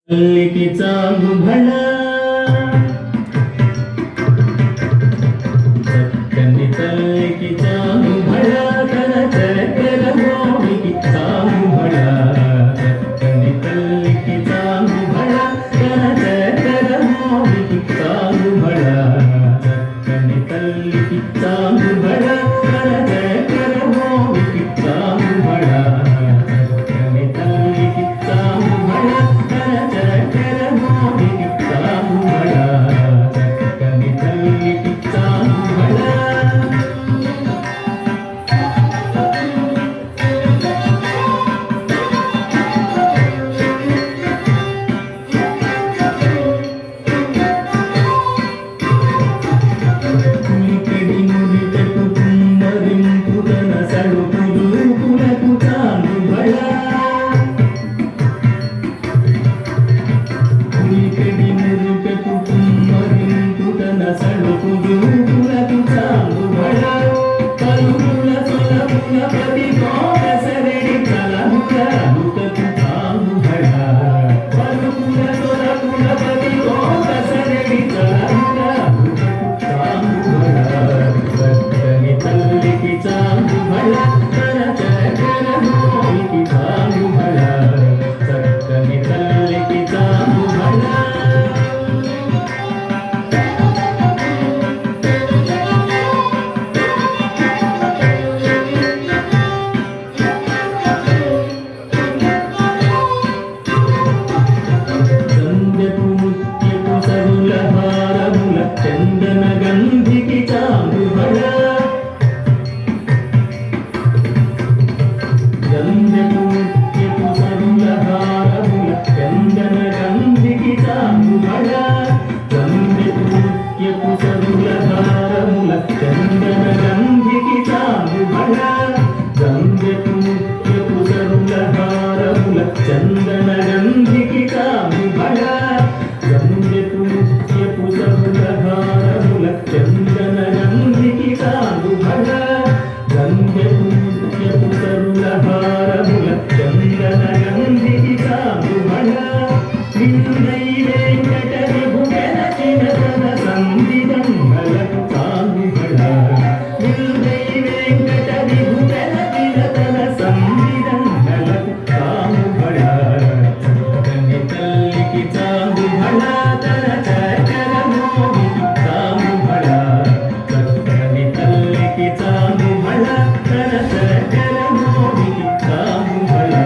तल्लिकी चांगू भला चक्कनी तल्लिकी चांगू भला कर चक्कर मोहिकी चांगू भला चक्कनी तल्लिकी चांगू भला कर चक्कर मोहिकी चांगू भला चक्कनी तल्लिकी चांगू भला कर चक्कर मोहिकी चांगू भला चक्कनी तल्लिकी चांगू भला चंदन गंधी की चांद भला गंधे पुष्य पुसरुलहारमुल चंदन गंधी की चांद भला गंधे पुष्य पुसरुलहारमुल चंदन गंधी की चांद भला गंधे पुष्य पुसरुलहारमुल चंदन गंधी की चांद भला गंधे पुष्य पुसरुलहारमुल चंदन गंधी की चांद भला गंधे पुष्य पुसरुलहारमुल चंदन गंधी की चांद भला विंदै वेंकट विभुगण चिरतन संदिदं भलतु चांद भला विंदै वेंकट विभुगण चिरतन संदिदं भलतु चांद भला चक्कनी तल्लिकी चांद भला तर चक्कर मोहिकी चांद भला चक्कनी तल्लिकी चांद भला तर चक्कर मोहिकी चांद भला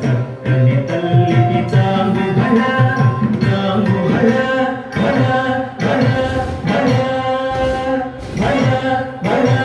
चक्कनी तल्लिकी चांद भला चांद भला भला भला भला भला भला